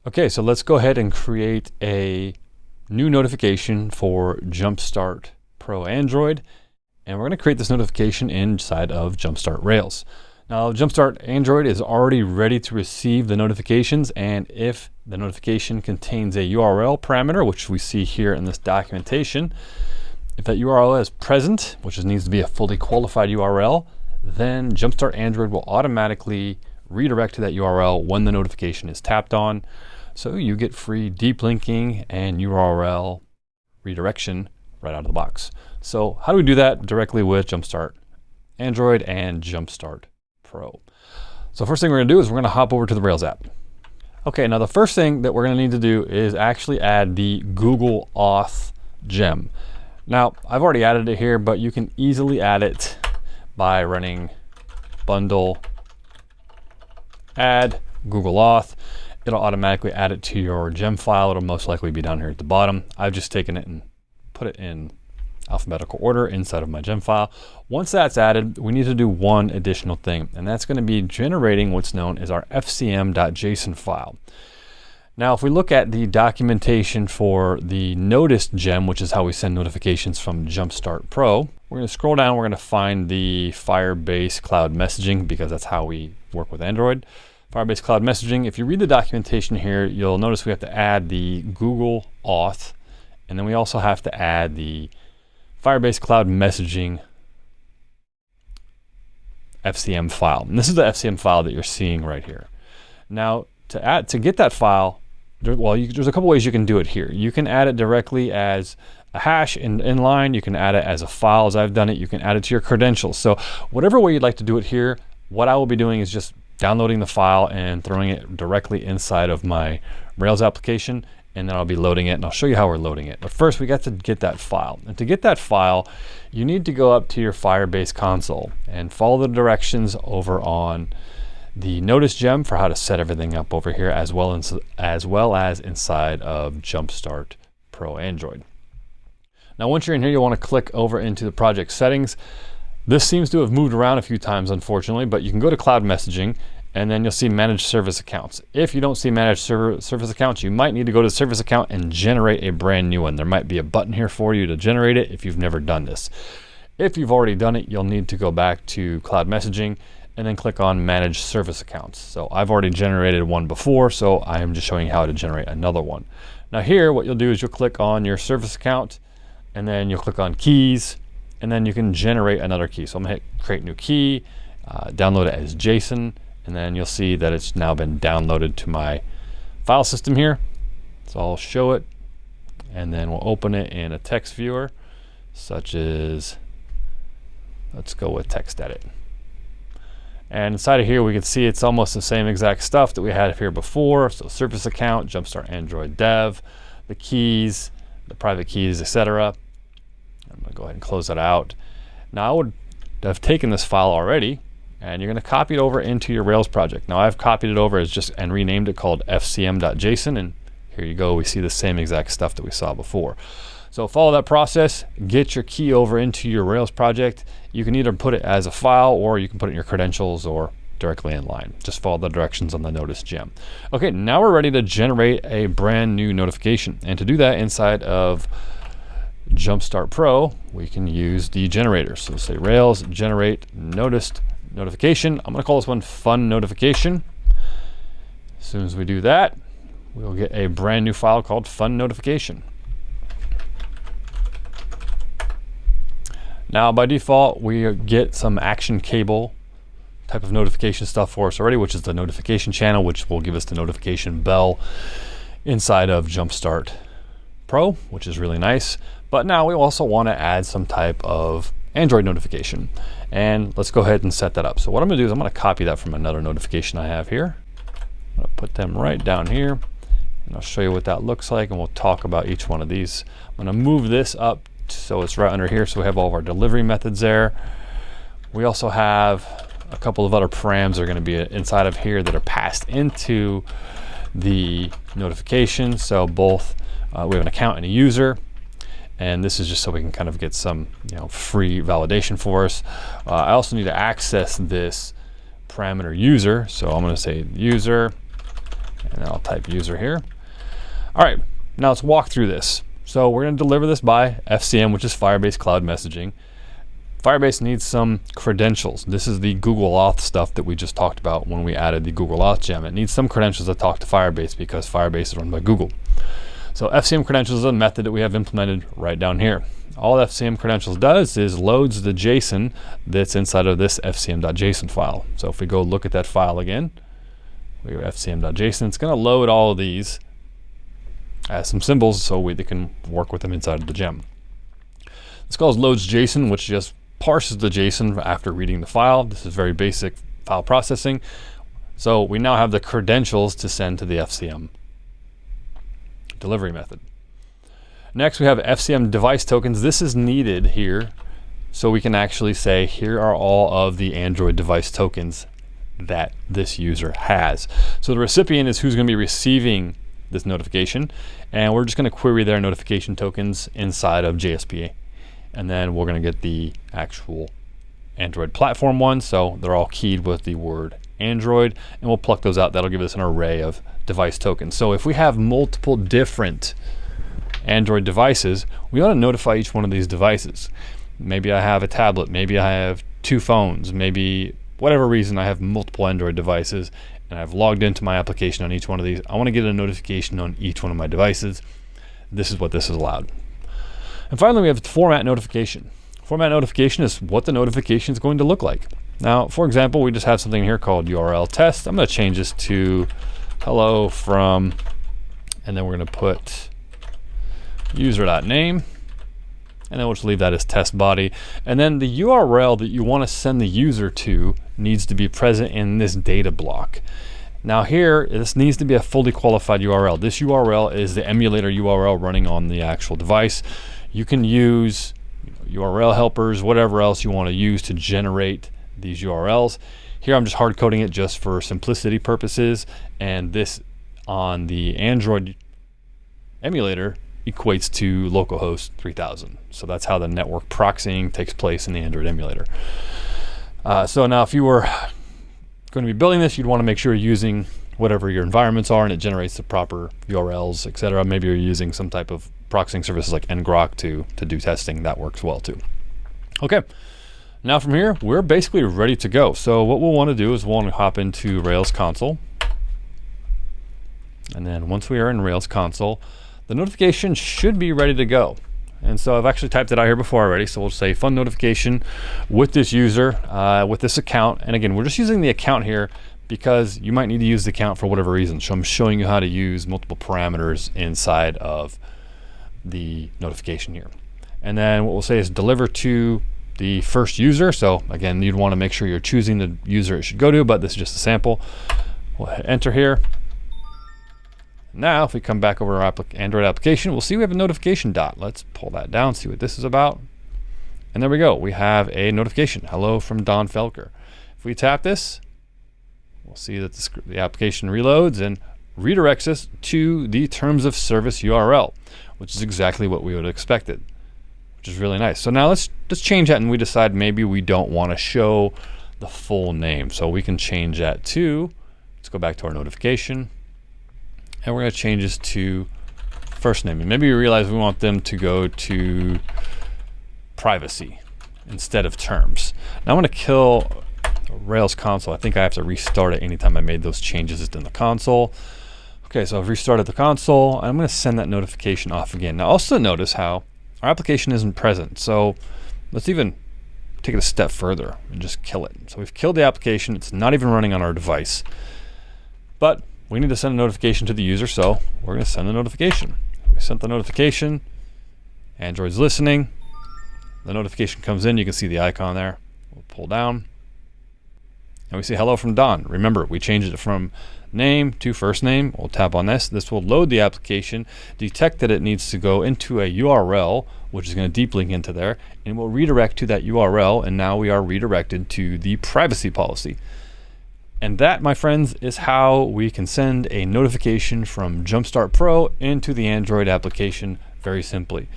Okay, so let's go ahead and create a new notification for Jumpstart Pro Android. And we're going to create this notification inside of Jumpstart Rails. Now, Jumpstart Android is already ready to receive the notifications. And if the notification contains a URL parameter, which we see here in this documentation, if that URL is present, which needs to be a fully qualified URL, then Jumpstart Android will automatically redirect to that URL when the notification is tapped on. So you get free deep linking and URL redirection right out of the box. So how do we do that directly with Jumpstart Android and Jumpstart Pro? So first thing we're gonna do is we're gonna hop over to the Rails app. Okay, now the first thing that we're gonna need to do is actually add the Google Auth gem. Now, I've already added it here, but you can easily add it by running bundle add Google Auth. It'll automatically add it to your gem file. It'll most likely be down here at the bottom. I've just taken it and put it in alphabetical order inside of my gem file. Once that's added, we need to do one additional thing, and that's going to be generating what's known as our FCM.json file. Now, if we look at the documentation for the noticed gem, which is how we send notifications from Jumpstart Pro, we're going to scroll down. We're going to find the Firebase Cloud Messaging, because that's how we work with Android. Firebase Cloud Messaging. If you read the documentation here, you'll notice we have to add the Google Auth, and then we also have to add the Firebase Cloud Messaging FCM file. And this is the FCM file that you're seeing right here. Now, to get that file, there's a couple ways you can do it here. You can add it directly as a hash inline. You can add it as a file, as I've done it. You can add it to your credentials. So whatever way you'd like to do it here, what I will be doing is just downloading the file and throwing it directly inside of my Rails application, and then I'll be loading it, and I'll show you how we're loading it. But first, we got to get that file. And to get that file, you need to go up to your Firebase console and follow the directions over on the Notice gem for how to set everything up over here, as well as inside of Jumpstart Pro Android. Now, once you're in here, you'll want to click over into the project settings. This seems to have moved around a few times, unfortunately, but you can go to Cloud Messaging, and then you'll see Manage Service Accounts. If you don't see Manage Service Accounts, you might need to go to Service Account and generate a brand new one. There might be a button here for you to generate it if you've never done this. If you've already done it, you'll need to go back to Cloud Messaging and then click on Manage Service Accounts. So I've already generated one before, so I am just showing you how to generate another one. Now here, what you'll do is you'll click on your service account, and then you'll click on Keys, and then you can generate another key. So I'm gonna hit Create New Key, download it as JSON, and then you'll see that it's now been downloaded to my file system here. So I'll show it, and then we'll open it in a text viewer, such as, let's go with Text Edit. And inside of here, we can see it's almost the same exact stuff that we had here before. So service account, Jumpstart Android Dev, the keys, the private keys, etc. I'm gonna go ahead and close that out. Now I would have taken this file already, and you're gonna copy it over into your Rails project. Now I've copied it over and renamed it called FCM.json, and here you go, we see the same exact stuff that we saw before. So follow that process, get your key over into your Rails project. You can either put it as a file, or you can put it in your credentials, or directly in line. Just follow the directions on the Notice gem. Okay, now we're ready to generate a brand new notification. And to do that inside of Jumpstart Pro, we can use the generator. So we'll say Rails generate noticed notification. I'm gonna call this one Fun Notification. As soon as we do that, we'll get a brand new file called Fun Notification. Now, by default, we get some action cable type of notification stuff for us already, which is the notification channel, which will give us the notification bell inside of Jumpstart Pro, which is really nice. But now we also want to add some type of Android notification. And let's go ahead and set that up. So what I'm going to do is I'm going to copy that from another notification I have here. I'm going to put them right down here, and I'll show you what that looks like, and we'll talk about each one of these. I'm going to move this up so it's right under here, so we have all of our delivery methods there. We also have a couple of other params that are going to be inside of here that are passed into the notification. So both we have an account and a user, and this is just so we can kind of get some free validation for us. I also need to access this parameter user, so I'm going to say user, and then I'll type user here. All right, now let's walk through this. So we're going to deliver this by FCM, which is Firebase Cloud Messaging. Firebase needs some credentials. This is the Google Auth stuff that we just talked about when we added the Google Auth gem. It needs some credentials to talk to Firebase because Firebase is run by Google. So FCM credentials is a method that we have implemented right down here. All FCM credentials does is loads the JSON that's inside of this fcm.json file. So if we go look at that file again, we go fcm.json, it's going to load all of these as some symbols so they can work with them inside of the gem. This calls loads JSON, which just parses the JSON after reading the file. This is very basic file processing. So we now have the credentials to send to the FCM delivery method. Next, we have FCM device tokens. This is needed here so we can actually say, here are all of the Android device tokens that this user has. So the recipient is who's going to be receiving this notification, and we're just going to query their notification tokens inside of JSPA. And then we're going to get the actual Android platform one, so they're all keyed with the word Android, and we'll pluck those out. That'll give us an array of device tokens. So if we have multiple different Android devices, we ought to notify each one of these devices. Maybe I have a tablet, maybe I have 2 phones, maybe whatever reason I have multiple Android devices and I've logged into my application on each one of these. I want to get a notification on each one of my devices. This is what this is allowed. And finally, we have format notification. Format notification is what the notification is going to look like. Now, for example, we just have something here called URL test. I'm going to change this to hello from, and then we're going to put user.name, and then we'll just leave that as test body. And then the URL that you want to send the user to needs to be present in this data block. Now here, this needs to be a fully qualified URL. This URL is the emulator URL running on the actual device. You can use URL helpers, whatever else you want to use to generate these URLs. Here I'm just hard coding it just for simplicity purposes, and this on the Android emulator equates to localhost 3000. So that's how the network proxying takes place in the Android emulator. So now if you were going to be building this, you'd want to make sure you're using whatever your environments are and it generates the proper URLs, etc. Maybe you're using some type of proxying services like ngrok to do testing. That works well too. Okay, now from here, we're basically ready to go. So what we'll want to do is we'll want to hop into Rails console. And then once we are in Rails console, the notification should be ready to go. And so I've actually typed it out here before already. So we'll say fun notification with this user, with this account. And again, we're just using the account here because you might need to use the account for whatever reason. So I'm showing you how to use multiple parameters inside of the notification here. And then what we'll say is deliver to the first user. So again, you'd want to make sure you're choosing the user it should go to, but this is just a sample. We'll hit enter here. Now, if we come back over our Android application, we'll see we have a notification dot. Let's pull that down, see what this is about. And there we go. We have a notification. Hello from Don Felker. If we tap this, we'll see that the application reloads and redirects us to the terms of service URL, which is exactly what we would have expected, which is really nice. So now let's change that, and we decide maybe we don't want to show the full name. So we can change that to, let's go back to our notification. And we're going to change this to first name. And maybe you realize we want them to go to privacy instead of terms. Now I'm going to kill Rails console. I think I have to restart it anytime I made those changes in the console. Okay, so I've restarted the console. I'm going to send that notification off again. Now also notice how our application isn't present. So let's even take it a step further and just kill it. So we've killed the application. It's not even running on our device. But we need to send a notification to the user, so we're going to send the notification. We sent the notification. Android's listening. The notification comes in. You can see the icon there. We'll pull down. And we see hello from Don. Remember, we changed it from name to first name. We'll tap on this. This will load the application, detect that it needs to go into a URL, which is going to deep link into there, and we'll redirect to that URL, and now we are redirected to the privacy policy. And that, my friends, is how we can send a notification from Jumpstart Pro into the Android application very simply.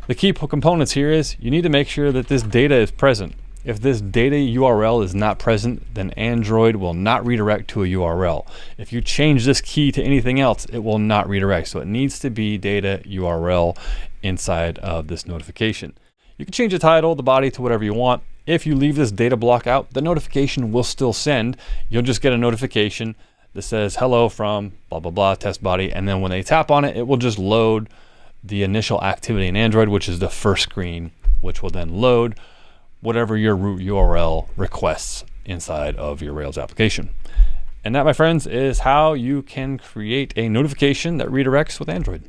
The key components here is you need to make sure that this data is present. If this data URL is not present, then Android will not redirect to a URL. If you change this key to anything else, it will not redirect. So it needs to be data URL inside of this notification. You can change the title, the body to whatever you want. If you leave this data block out, the notification will still send. You'll just get a notification that says hello from blah, blah, blah, test body. And then when they tap on it, it will just load the initial activity in Android, which is the first screen, which will then load whatever your root URL requests inside of your Rails application. And that, my friends, is how you can create a notification that redirects with Android.